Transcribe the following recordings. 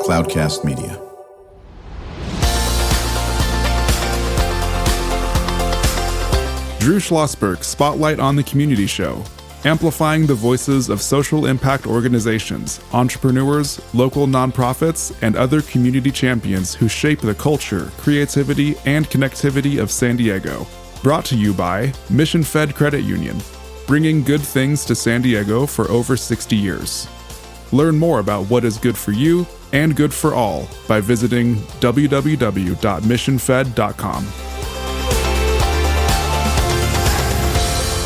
Cloudcast Media. Drew Schlosberg Spotlight on the Community Show, amplifying the voices of social impact organizations, entrepreneurs, local nonprofits, and other community champions who shape the culture, creativity, and connectivity of San Diego. Brought to you by Mission Fed Credit Union, bringing good things to San Diego for over 60 years. Learn more about what is good for you and good for all by visiting www.missionfed.com.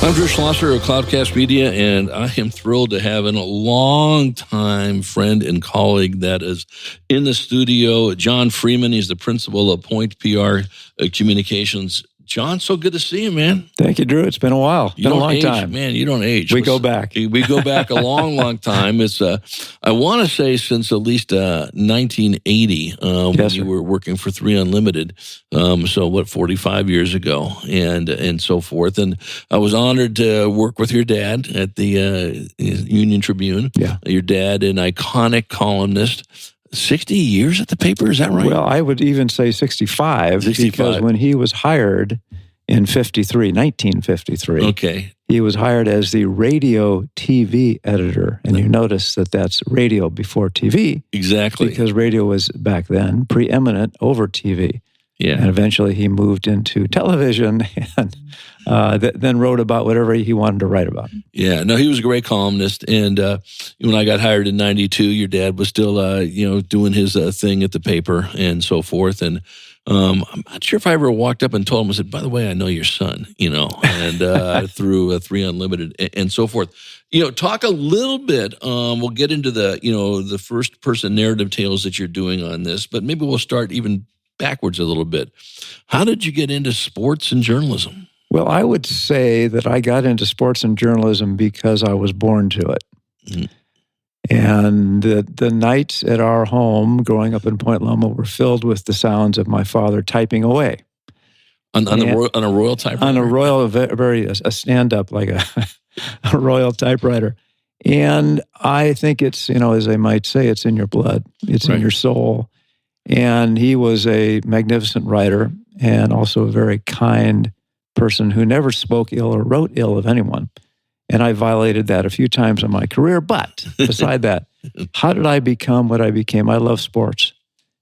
I'm Drew Schlosberg of Cloudcast Media, and I am thrilled to have a long-time friend and colleague that is in the studio, John Freeman. He's the principal of Point PR Communications. John, so good to see you, man. Thank you, Drew. It's been a while. Been a long time. Man, you don't age. We go back. We go back a long time. It's I want to say since at least 1980 when you were working for 3 Unlimited. So 45 years ago, and so forth. And I was honored to work with your dad at the Union-Tribune. Yeah, your dad, an iconic columnist. 60 years at the paper, is that right? Well, I would even say 65, because when he was hired in 1953, okay, he was hired as the radio TV editor. And you notice that that's radio before TV. Exactly. Because radio was back then preeminent over TV. Yeah. And eventually he moved into television and then wrote about whatever he wanted to write about. Yeah, no, he was a great columnist. And when I got hired in 92, your dad was still, doing his thing at the paper and so forth. And I'm not sure if I ever walked up and told him, I said, by the way, I know your son, and through 3 Unlimited and so forth. Talk a little bit. We'll get into the first person narrative tales that you're doing on this, but maybe we'll start even backwards a little bit. How did you get into sports and journalism? Well, I would say that I got into sports and journalism because I was born to it. Mm. And the nights at our home growing up in Point Loma were filled with the sounds of my father typing away. On a Royal typewriter? On a Royal, a stand-up, like a Royal typewriter. And I think it's, as they might say, it's in your blood. It's in your soul. And he was a magnificent writer and also a very kind person who never spoke ill or wrote ill of anyone. And I violated that a few times in my career. But beside that, how did I become what I became? I love sports.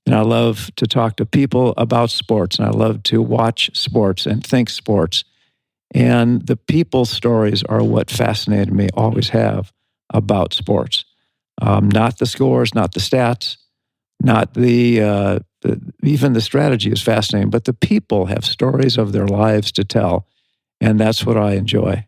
And I love to talk to people about sports. And I love to watch sports and think sports. And the people stories are what fascinated me, always have, about sports. Not the scores, not the stats. Not even the strategy is fascinating, but the people have stories of their lives to tell, and that's what I enjoy.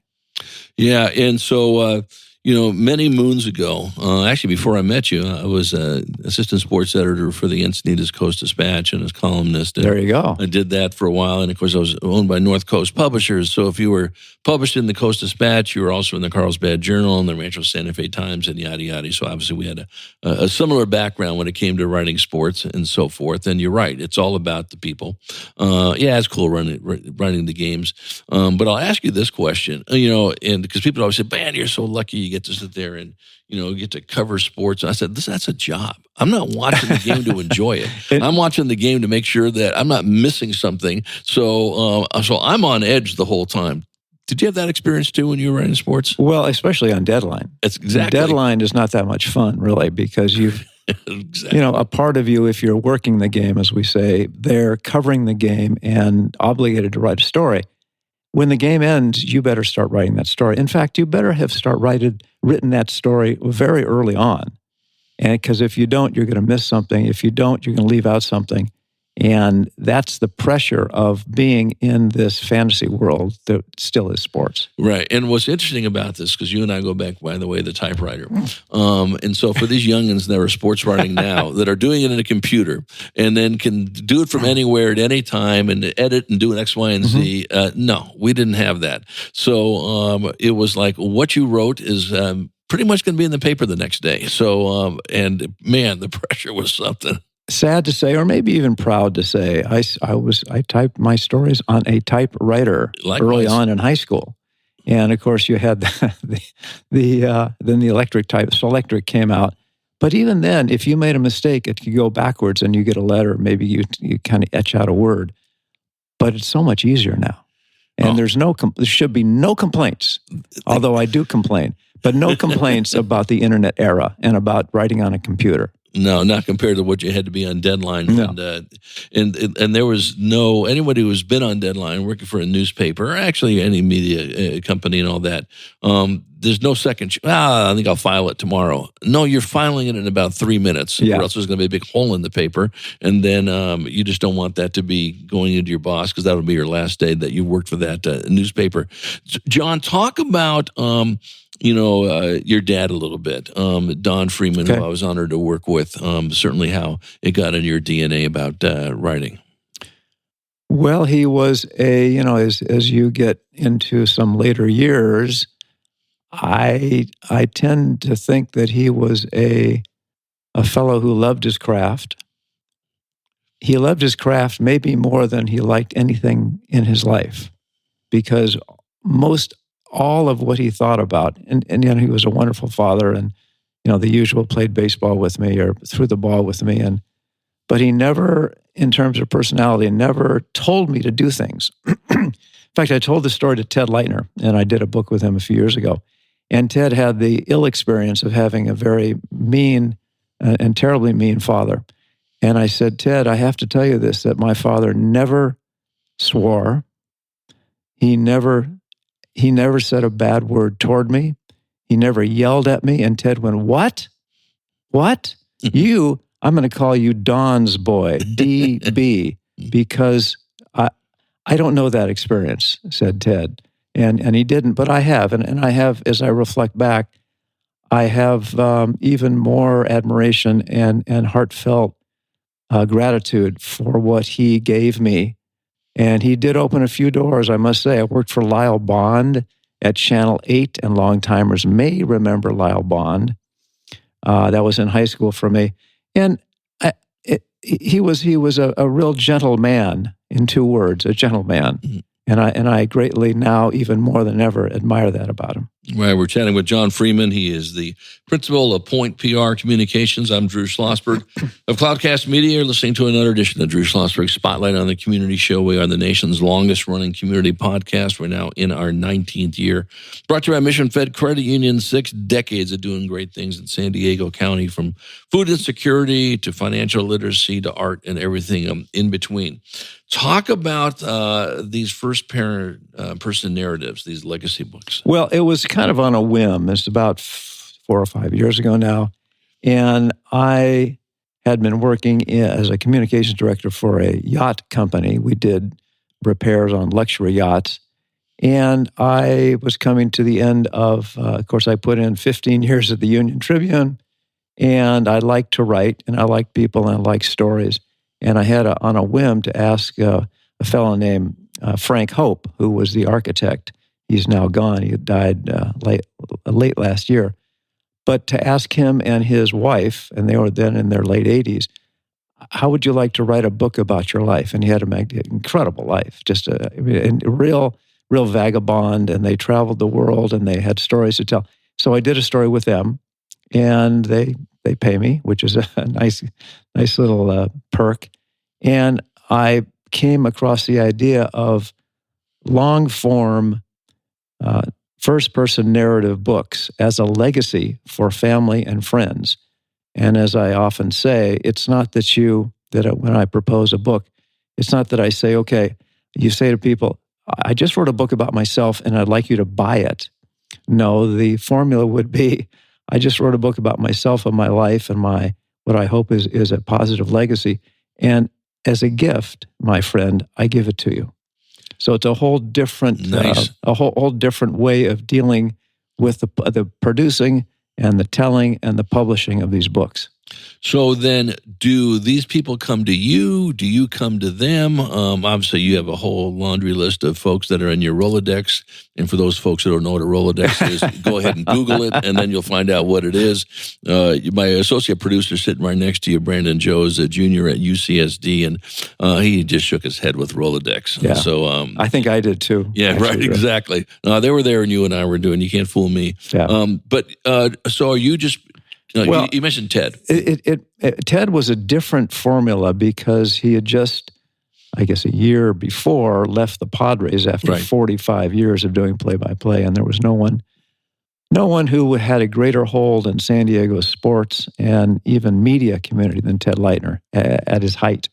Yeah, and so, many moons ago, actually before I met you, I was assistant sports editor for the Encinitas Coast-Dispatch and as columnist. And there you go. I did that for a while, and of course I was owned by North Coast Publishers, so if you were published in the Coast-Dispatch, you were also in the Carlsbad Journal and the Rancho Santa Fe Times and yada yada, so obviously we had a similar background when it came to writing sports and so forth, and you're right, it's all about the people. It's cool running the games, but I'll ask you this question, and because people always say, man, you're so lucky you get to sit there and get to cover sports. And I said, that's a job. I'm not watching the game to enjoy it. I'm watching the game to make sure that I'm not missing something. So I'm on edge the whole time. Did you have that experience too when you were writing sports? Well, especially on deadline. It's exactly. Deadline is not that much fun, really, because you've, exactly. A part of you, if you're working the game, as we say, they're covering the game and obligated to write a story. When the game ends, you better start writing that story. In fact, you better have written that story very early on. And because if you don't, you're going to miss something. If you don't, you're going to leave out something. And that's the pressure of being in this fantasy world that still is sports. Right. And what's interesting about this, because you and I go back, by the way, the typewriter. And so for these youngins that are sports writing now, that are doing it in a computer and then can do it from anywhere at any time and edit and do an X, Y, and Z, no, we didn't have that. So it was like what you wrote is pretty much going to be in the paper the next day. So, and man, the pressure was something. Sad to say, or maybe even proud to say, I typed my stories on a typewriter early on in high school, and of course you had then the electric came out, But even then, if you made a mistake, it could go backwards and you get a letter. Maybe you kind of etch out a word. But it's so much easier now. And there should be no complaints, although I do complain, but no complaints about the internet era and about writing on a computer. No, not compared to what you had to be on deadline. No. And there was anybody who's been on deadline working for a newspaper or actually any media company and all that, there's no second, I think I'll file it tomorrow. No, you're filing it in about 3 minutes, or else there's going to be a big hole in the paper. And then you just don't want that to be going into your boss, because that'll be your last day that you worked for that newspaper. John, talk about your dad a little bit, Don Freeman, who I was honored to work with, certainly how it got in your DNA about writing. Well, he was as you get into some later years, I tend to think that he was a fellow who loved his craft. He loved his craft maybe more than he liked anything in his life, because all of what he thought about, and he was a wonderful father, and the usual, played baseball with me or threw the ball with me, but he never, in terms of personality, never told me to do things. In fact, I told this story to Ted Leitner, and I did a book with him a few years ago, and Ted had the ill experience of having a very mean and terribly mean father. And I said, Ted, I have to tell you this, that my father never swore. He never said a bad word toward me. He never yelled at me. And Ted went, what? I'm going to call you Don's boy, DB, because I don't know that experience, said Ted. And he didn't, but I have. And I have, as I reflect back, I have even more admiration and heartfelt gratitude for what he gave me. And he did open a few doors, I must say. I worked for Lyle Bond at Channel 8, and longtimers may remember Lyle Bond. That was in high school for me. And he was a real gentleman, in 2 words, a gentleman. Mm-hmm. And I greatly now, even more than ever, admire that about him. Right, we're chatting with John Freeman. He is the principal of Point PR Communications. I'm Drew Schlosberg of Cloudcast Media. You're listening to another edition of Drew Schlosberg Spotlight on the Community Show. We are the nation's longest-running community podcast. We're now in our 19th year. Brought to you by Mission Fed Credit Union. 6 decades of doing great things in San Diego County, from food insecurity to financial literacy to art and everything in between. Talk about these first-person narratives, these legacy books. Well, it was kind of on a whim. It's about 4 or 5 years ago now. And I had been working as a communications director for a yacht company. We did repairs on luxury yachts. And I was coming to the end of course, I put in 15 years at the Union-Tribune. And I like to write, and I like people, and I like stories. And I had on a whim to ask a fellow named Frank Hope, who was the architect. He's now gone. He died late last year. But to ask him and his wife, and they were then in their late 80s, how would you like to write a book about your life? And he had an incredible life, just a real vagabond, and they traveled the world, and they had stories to tell. So I did a story with them, and they pay me, which is a nice little perk. And I came across the idea of long-form first-person narrative books as a legacy for family and friends. And as I often say, it's not that when I propose a book, it's not that I say, okay, you say to people, I just wrote a book about myself and I'd like you to buy it. No, the formula would be, I just wrote a book about myself and my life and what I hope is a positive legacy. And as a gift, my friend, I give it to you. So it's a whole different, a whole different way of dealing with the producing and the telling and the publishing of these books. So then, do these people come to you? Do you come to them? Obviously, you have a whole laundry list of folks that are in your Rolodex. And for those folks who don't know what a Rolodex is, go ahead and Google it, and then you'll find out what it is. My associate producer sitting right next to you, Brandon Joes, a junior at UCSD, and he just shook his head with Rolodex. Yeah. So I think I did too. Yeah, actually, right, exactly. They were there, and you and I were doing. You can't fool me. Yeah. So are you just No, Well, you mentioned Ted. Ted was a different formula because he had just, I guess, a year before left the Padres after 45 years of doing play-by-play, and there was no one who had a greater hold in San Diego sports and even media community than Ted Leitner at his height.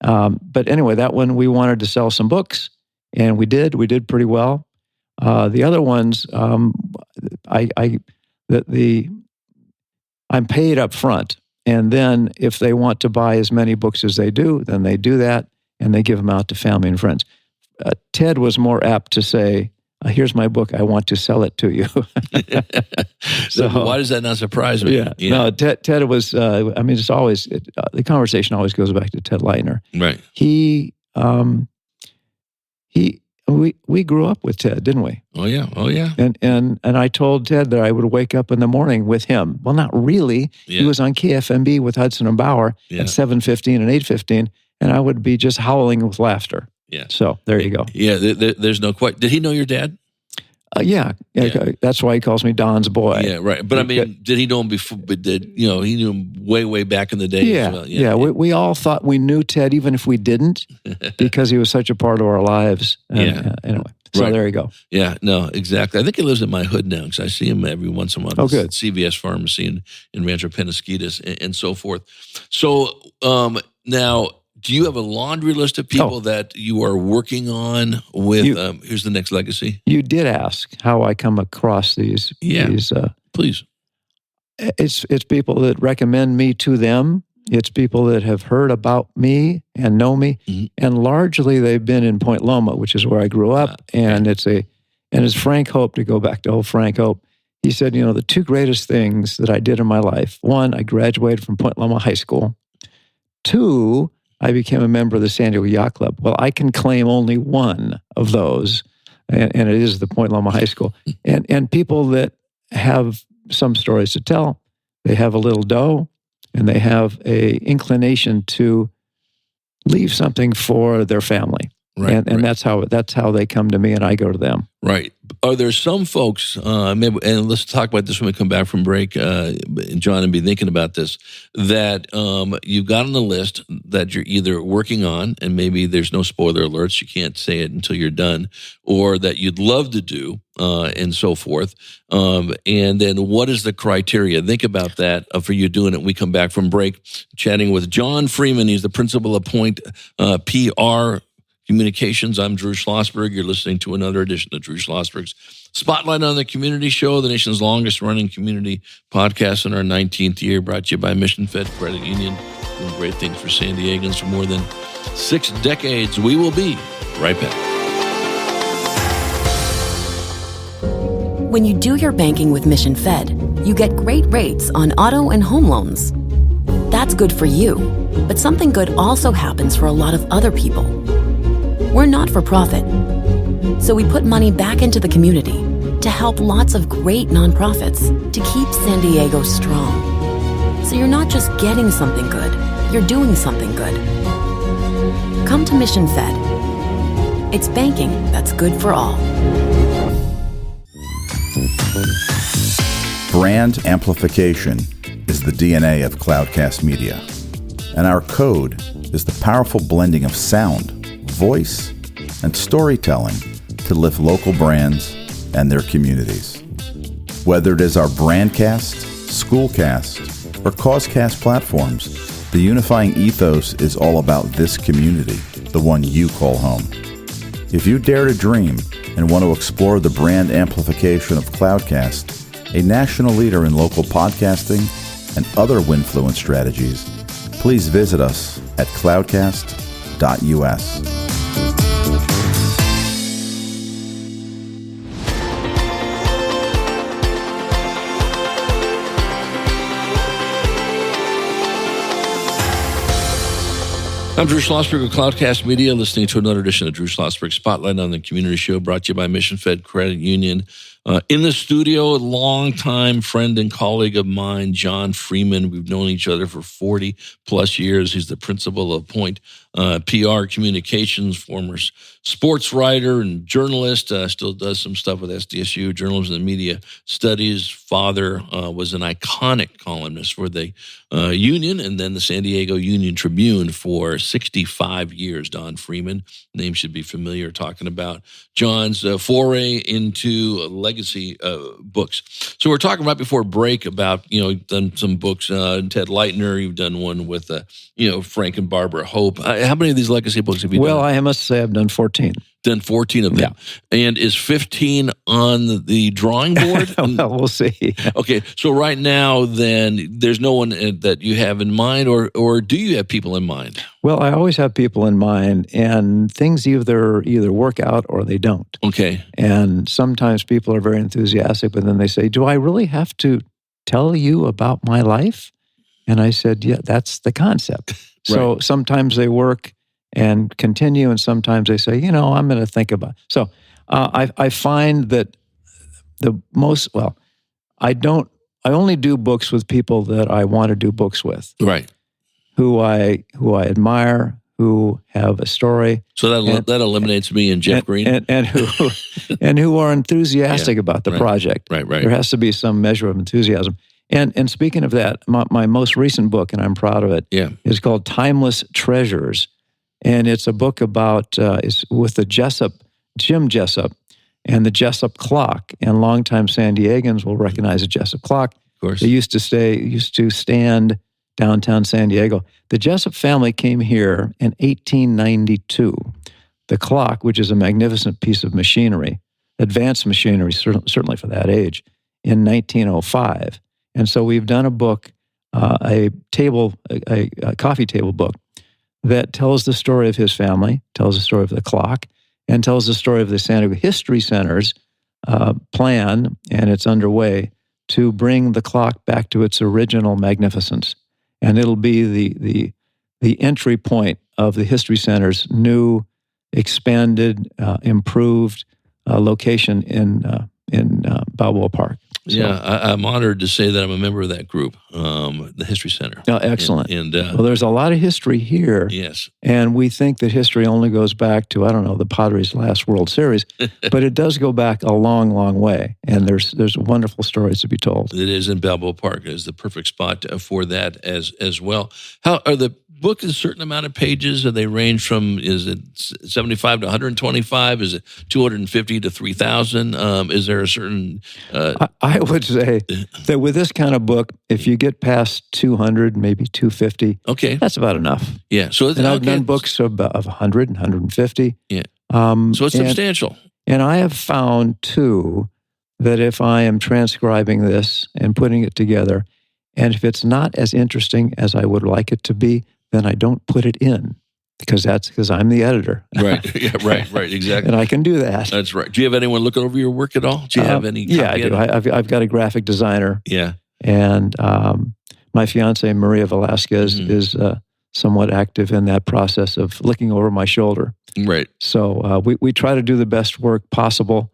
But anyway, that one we wanted to sell some books, and we did. We did pretty well. The other ones, I'm paid up front, and then if they want to buy as many books as they do, then they do that, and they give them out to family and friends. Ted was more apt to say, here's my book, I want to sell it to you. So why does that not surprise me? Yeah. No, Ted was, it's always, the conversation always goes back to Ted Leitner. Right. We grew up with Ted, didn't we? Oh yeah. And I told Ted that I would wake up in the morning with him. Well, not really. Yeah. He was on KFMB with Hudson and Bauer at 7:15 and 8:15, and I would be just howling with laughter. Yeah. So there you go. Yeah, there's no question. Did he know your dad? Yeah. That's why he calls me Don's boy. Yeah, right. But I mean, did he know him before? But he knew him way back in the day. Yeah, as well. Yeah. We all thought we knew Ted, even if we didn't, because he was such a part of our lives. And, anyway, so there you go. Yeah, no, exactly. I think he lives in my hood now because I see him every once in a while. Oh, good. At CVS Pharmacy in Rancho Penasquitos and so forth. So now, do you have a laundry list of people that you are working on with, here's the next legacy? You did ask how I come across these. Yeah, please. It's people that recommend me to them. It's people that have heard about me and know me. Mm-hmm. And largely they've been in Point Loma, which is where I grew up. And it's Frank Hope, to go back to old Frank Hope. He said, the two greatest things that I did in my life. One, I graduated from Point Loma High School. Two, I became a member of the San Diego Yacht Club. Well, I can claim only one of those, and it is the Point Loma High School. And people that have some stories to tell, they have a little dough, and they have a inclination to leave something for their family. Right, and that's how they come to me, and I go to them. Right. Are there some folks, maybe, and let's talk about this when we come back from break, John, and be thinking about this, that you've got on the list that you're either working on, and maybe there's no spoiler alerts, you can't say it until you're done, or that you'd love to do, and so forth. And then what is the criteria? Think about that for you doing it when we come back from break, chatting with John Freeman. He's the principal of Point PR Communications. I'm Drew Schlosberg. You're listening to another edition of Drew Schlosberg's Spotlight on the Community Show, the nation's longest running community podcast in our 19th year, brought to you by Mission Fed Credit Union, doing great things for San Diegans for more than 6 decades. We will be right back. When you do your banking with Mission Fed, you get great rates on auto and home loans. That's good for you, but something good also happens for a lot of other people. We're not for profit, so we put money back into the community to help lots of great nonprofits to keep San Diego strong. So you're not just getting something good, you're doing something good. Come to Mission Fed. It's banking that's good for all. Brand amplification is the DNA of Cloudcast Media, and our code is the powerful blending of sound, voice, and storytelling to lift local brands and their communities. Whether it is our Brandcast, Schoolcast, or Causecast platforms, the unifying ethos is all about this community, the one you call home. If you dare to dream and want to explore the brand amplification of Cloudcast, a national leader in local podcasting and other Winfluence strategies, please visit us at cloudcast.us. I'm Drew Schlosberg of Cloudcast Media, listening to another edition of Drew Schlosberg Spotlight on the Community Show, brought to you by Mission Fed Credit Union. In the studio, a longtime friend and colleague of mine, John Freeman. We've known each other for 40 plus years. He's the principal of Point PR Communications, former sports writer and journalist, still does some stuff with SDSU, journalism and media studies, father was an iconic columnist for the Union and then the San Diego Union-Tribune for 65 years. Don Freeman, name should be familiar, talking about John's foray into legacy books. So we're talking right before break about, you've done some books, Ted Leitner, you've done one with, Frank and Barbara Hope. How many of these legacy books have you done? Well, I must say I've done 14. Done 14 of them. Yeah. And is 15 on the drawing board? Well, we'll see. Okay, so right now, then, there's no one that you have in mind, or do you have people in mind? Well, I always have people in mind, and things either work out or they don't. Okay. And sometimes people are very enthusiastic, but then they say, do I really have to tell you about my life? And I said, yeah, that's the concept. So sometimes they work and continue, and sometimes they say, I'm going to think about it. So I find that I only do books with people that I want to do books with. Right. Who I admire, who have a story. So that eliminates me and Jeff Green. And who are enthusiastic about the project. Right. There has to be some measure of enthusiasm. And speaking of that, my most recent book, and I'm proud of it, is called Timeless Treasures. And it's a book about, it's with the Jim Jessup, and the Jessup clock. And longtime San Diegans will recognize the Jessup clock. Of course. They used to stand downtown San Diego. The Jessup family came here in 1892. The clock, which is a magnificent piece of machinery, advanced machinery, certainly for that age, in 1905. And so we've done a book, a coffee table book, that tells the story of his family, tells the story of the clock, and tells the story of the San Diego History Center's plan, and it's underway, to bring the clock back to its original magnificence. And it'll be the entry point of the History Center's new, expanded, improved location in Balboa Park. So, I'm honored to say that I'm a member of that group, the History Center. Oh, excellent. And well, there's a lot of history here. Yes. And we think that history only goes back to, the Padres' last World Series, but it does go back a long, long way. And there's wonderful stories to be told. It is in Balboa Park. It is the perfect spot for that as well. How are the book is a certain amount of pages, and they range from, is it 75 to 125? Is it 250 to 3,000? Is there a certain... I would say that with this kind of book, if you get past 200, maybe 250, that's about enough. Yeah. So I've done books of 100 and 150. Yeah. So it's substantial. And I have found, too, that if I am transcribing this and putting it together, and if it's not as interesting as I would like it to be, then I don't put it in, because I'm the editor. Right. Yeah. Right. Exactly. And I can do that. That's right. Do you have anyone looking over your work at all? Do you have any? Yeah, I do. I've got a graphic designer. Yeah. And my fiance Maria Velasquez is somewhat active in that process of looking over my shoulder. Right. So we try to do the best work possible.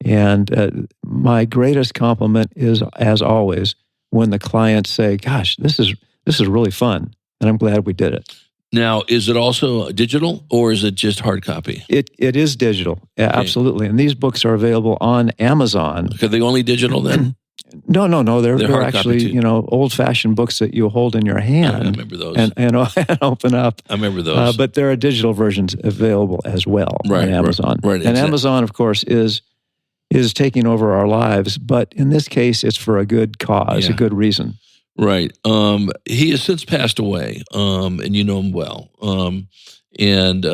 And my greatest compliment is, as always, when the clients say, "Gosh, this is really fun," and I'm glad we did it. Now, is it also digital, or is it just hard copy? It is digital, absolutely. And these books are available on Amazon. Are they only digital then? No. They're actually old-fashioned books that you hold in your hand. I remember those. And open up. I remember those. But there are digital versions available as well on Amazon. Right. And Amazon, of course, is taking over our lives. But in this case, it's for a good cause, a good reason. Right. He has since passed away, and you know him well. It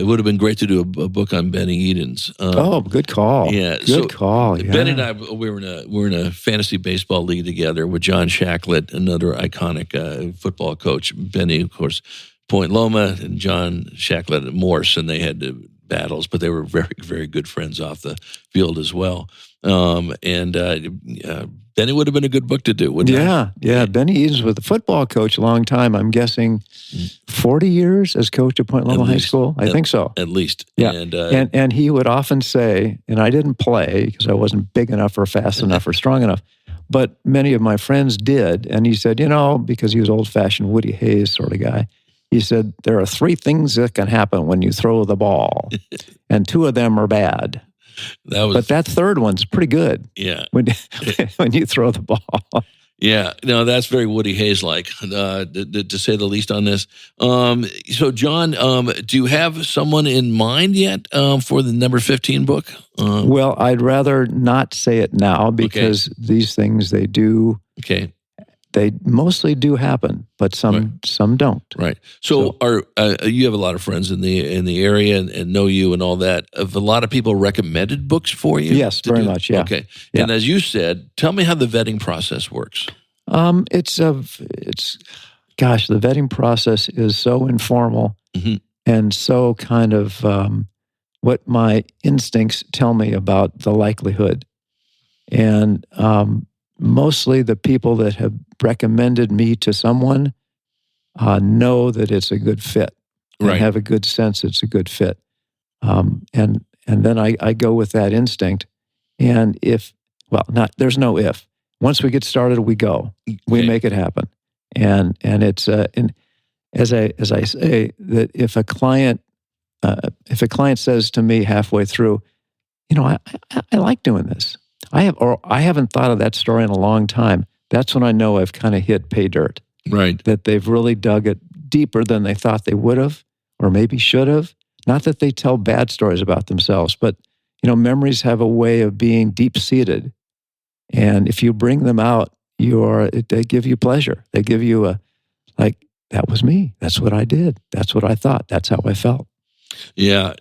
would have been great to do a book on Benny Edens. Good call. Yeah. Good call. Yeah. Benny and I, we're in a fantasy baseball league together with John Shacklett, another iconic football coach. Benny, of course, Point Loma, and John Shacklett at Morse, and they had battles, but they were very, very good friends off the field as well. Benny would have been a good book to do, wouldn't it? Yeah. Benny Edens was a football coach a long time. I'm guessing 40 years as coach at Point Loma High School. I think so. At least. Yeah. And he would often say, and I didn't play because I wasn't big enough or fast enough or strong enough, but many of my friends did. And he said, because he was old-fashioned Woody Hayes sort of guy, he said, there are 3 things that can happen when you throw the ball, and 2 of them are bad. But that third one's pretty good. Yeah. When you throw the ball. Yeah, no, that's very Woody Hayes-like, to say the least on this. So, John, do you have someone in mind yet for the number 15 book? Well, I'd rather not say it now because these things, they mostly do happen, but some don't. Right. So you have a lot of friends in the area and know you and all that. Have a lot of people recommended books for you? Yes, very much. Yeah. Okay. Yeah. And as you said, tell me how the vetting process works. The vetting process is so informal and so kind of what my instincts tell me about the likelihood. And mostly the people that have recommended me to someone know that it's a good fit and have a good sense it's a good fit. And then I go with that instinct. And there's no if. Once we get started, we go. We make it happen. And it's as I say that if a client says to me halfway through, I like doing this. I haven't thought of that story in a long time. That's when I know I've kind of hit pay dirt. Right. That they've really dug it deeper than they thought they would have, or maybe should have. Not that they tell bad stories about themselves, but memories have a way of being deep-seated. And if you bring them out, they give you pleasure. They give you that was me. That's what I did. That's what I thought. That's how I felt. Yeah.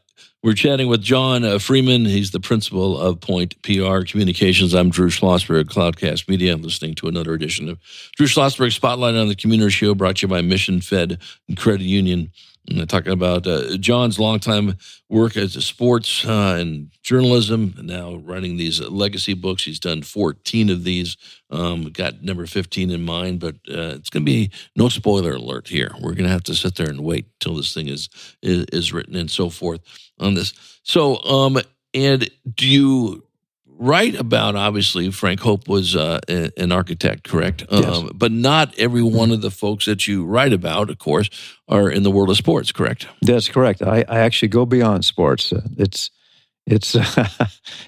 We're chatting with John Freeman. He's the principal of Point PR Communications. I'm Drew Schlosberg, Cloudcast Media. I'm listening to another edition of Drew Schlosberg Spotlight on the Community Show, brought to you by Mission Fed Credit Union. And talking about John's longtime work as a sports and journalism, and now writing these legacy books. He's done 14 of these. Got number 15 in mind, but it's going to be no spoiler alert here. We're going to have to sit there and wait till this thing is written and so forth on this. So, and do you write about, obviously, Frank Hope was an architect, correct? Yes. But not every one of the folks that you write about, of course, are in the world of sports, correct? That's correct. I actually go beyond sports. It's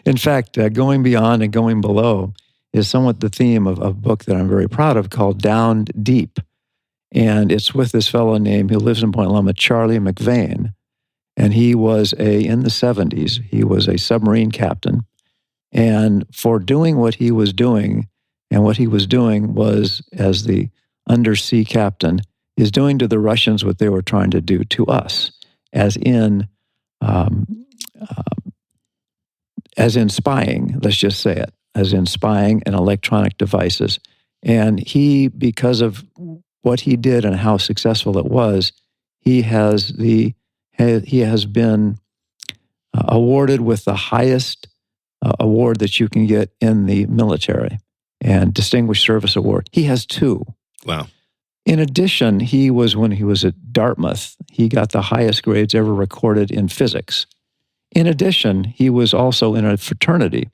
in fact, going beyond and going below is somewhat the theme of a book that I'm very proud of called Down Deep. And it's with this fellow named, who lives in Point Loma, Charlie McVane. And he was in the 70s, he was a submarine captain. And for doing what he was doing, and what he was doing was, as the undersea captain, is doing to the Russians what they were trying to do to us, as in spying, let's just say it, as in spying and electronic devices. And he, because of what he did and how successful it was, he has been awarded with the highest award that you can get in the military, and Distinguished Service Award. He has 2. Wow. In addition, when he was at Dartmouth, he got the highest grades ever recorded in physics. In addition, he was also in a fraternity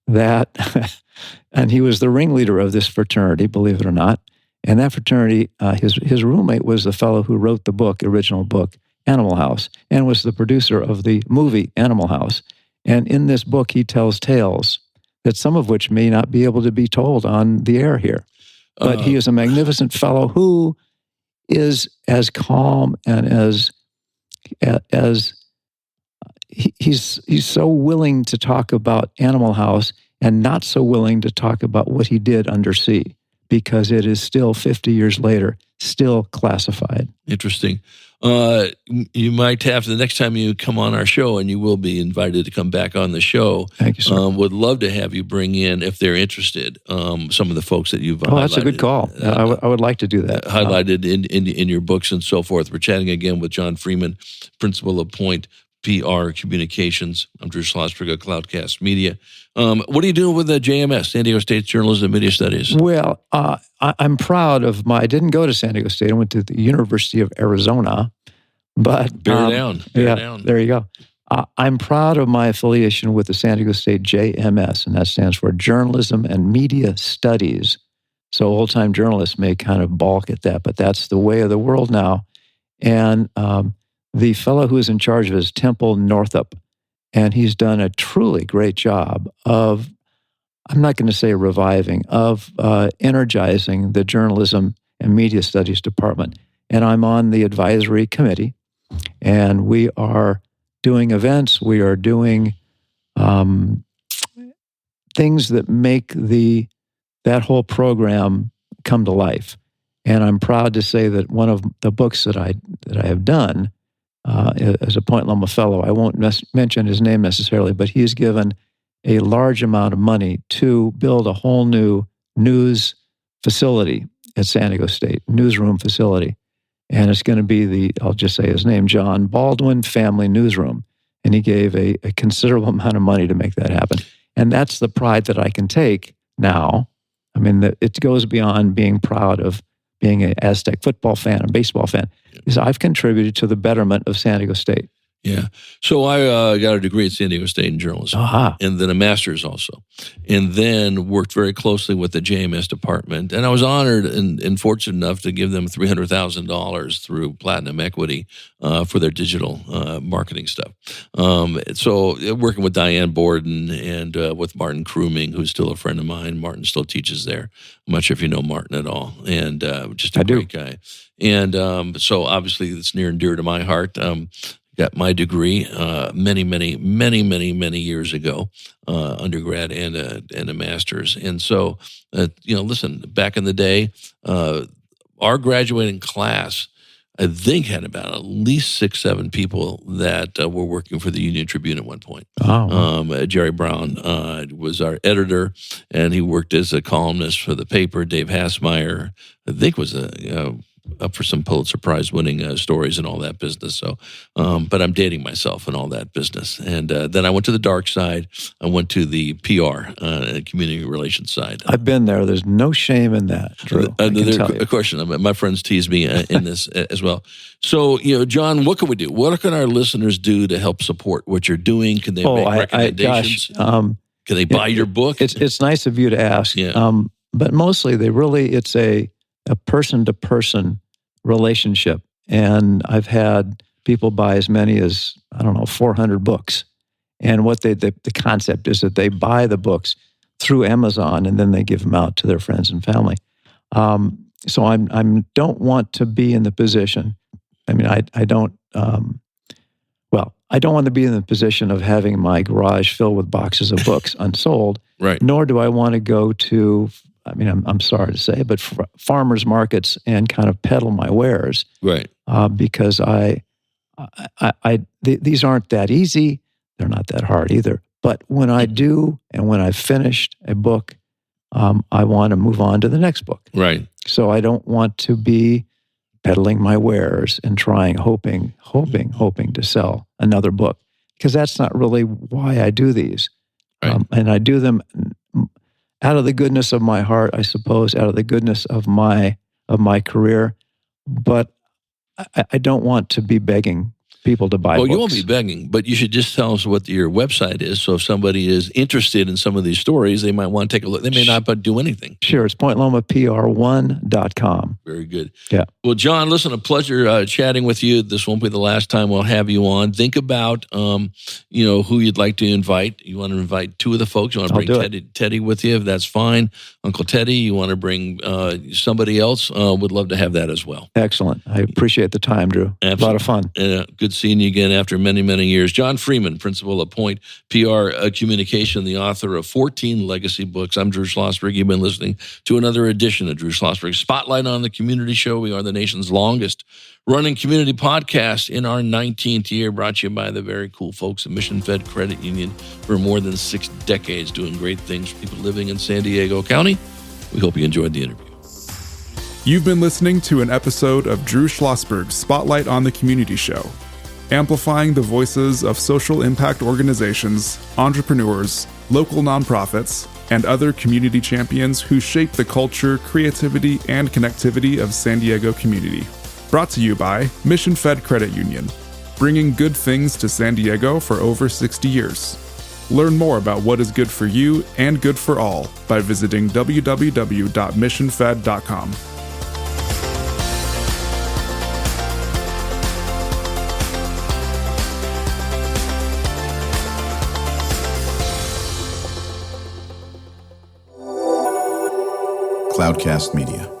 and he was the ringleader of this fraternity, believe it or not. And that fraternity, his roommate was the fellow who wrote the original book, Animal House, and was the producer of the movie Animal House. And in this book, he tells tales that some of which may not be able to be told on the air here. But he is a magnificent fellow who is as calm and he's so willing to talk about Animal House and not so willing to talk about what he did undersea, because it is still 50 years later, still classified. Interesting. You might have, the next time you come on our show, and you will be invited to come back on the show. Thank you, sir. Would love to have you bring in, if they're interested, some of the folks that you've highlighted. That's a good call. I would like to do that. Highlighted in your books and so forth. We're chatting again with John Freeman, principal of Point PR Communications. I'm Drew Schlosberg of Cloudcast Media. What are you doing with the JMS, San Diego State Journalism and Media Studies? Well, I'm proud of I didn't go to San Diego State. I went to the University of Arizona. But Bear down. There you go. I'm proud of my affiliation with the San Diego State JMS, and that stands for Journalism and Media Studies. So old-time journalists may kind of balk at that, but that's the way of the world now. And the fellow who is in charge of it is Temple Northup. And he's done a truly great job of, I'm not going to say reviving, of energizing the journalism and media studies department. And I'm on the advisory committee, and we are doing events. We are doing things that make that whole program come to life. And I'm proud to say that one of the books that I have done as a Point Loma Fellow, I won't mention his name necessarily, but he's given a large amount of money to build a whole new news facility at San Diego State, newsroom facility. And it's going to be I'll just say his name, John Baldwin Family Newsroom. And he gave a considerable amount of money to make that happen. And that's the pride that I can take now. I mean, it goes beyond being proud of being an Aztec football fan and baseball fan, is I've contributed to the betterment of San Diego State. Yeah. So I got a degree at San Diego State in journalism, and then a master's also, and then worked very closely with the JMS department. And I was honored and fortunate enough to give them $300,000 through Platinum Equity for their digital marketing stuff. So working with Diane Borden and with Martin Kruming, who's still a friend of mine. Martin still teaches there. I'm not sure if you know Martin at all, and just a great guy. And so obviously it's near and dear to my heart. Got my degree many years ago, undergrad and a master's. And so, listen, back in the day, our graduating class, I think, had about at least 6, 7 people that were working for the Union-Tribune at one point. Oh, wow. Jerry Brown was our editor, and he worked as a columnist for the paper. Dave Hassmeyer, I think, was up for some Pulitzer Prize winning stories and all that business. So, but I'm dating myself and all that business. And then I went to the dark side. I went to the PR, community relations side. I've been there. There's no shame in that, Drew. A question. My friends tease me in this as well. So, John, what can we do? What can our listeners do to help support what you're doing? Can they make recommendations? Can they buy your book? It's nice of you to ask. Yeah. But mostly it's a person-to-person relationship. And I've had people buy as many as, 400 books. And what the concept is that they buy the books through Amazon and then they give them out to their friends and family. So I don't want to be in the position. I mean, I don't want to be in the position of having my garage filled with boxes of books unsold. Right. Nor do I want to go to, I'm sorry to say, but farmers markets and kind of peddle my wares. Right. Because these aren't that easy. They're not that hard either. But when I do, and when I've finished a book, I want to move on to the next book. Right. So I don't want to be peddling my wares and hoping to sell another book, because that's not really why I do these. Right. And I do them out of the goodness of my heart, I suppose, out of the goodness of my career. But I don't want to be begging people to buy books. Well, you won't be begging, but you should just tell us what your website is. So if somebody is interested in some of these stories, they might want to take a look. They may not do anything. Sure. It's PointLomaPR1.com. Very good. Yeah. Well, John, listen, a pleasure chatting with you. This won't be the last time we'll have you on. Think about, who you'd like to invite. You want to invite 2 of the folks. You want to bring Teddy with you, if that's fine. Uncle Teddy, you want to bring somebody else. Would love to have that as well. Excellent. I appreciate the time, Drew. Absolutely. A lot of fun. Good seeing you again after many, many years. John Freeman, principal of Point PR Communication, the author of 14 legacy books. I'm Drew Schlosberg. You've been listening to another edition of Drew Schlosberg Spotlight on the Community Show. We are the nation's longest running community podcast in our 19th year, brought to you by the very cool folks at Mission Fed Credit Union for more than 6 decades, doing great things for people living in San Diego County. We hope you enjoyed the interview. You've been listening to an episode of Drew Schlosberg's Spotlight on the Community Show, amplifying the voices of social impact organizations, entrepreneurs, local nonprofits, and other community champions who shape the culture, creativity, and connectivity of San Diego community. Brought to you by Mission Fed Credit Union, bringing good things to San Diego for over 60 years. Learn more about what is good for you and good for all by visiting www.missionfed.com. Cloudcast Media.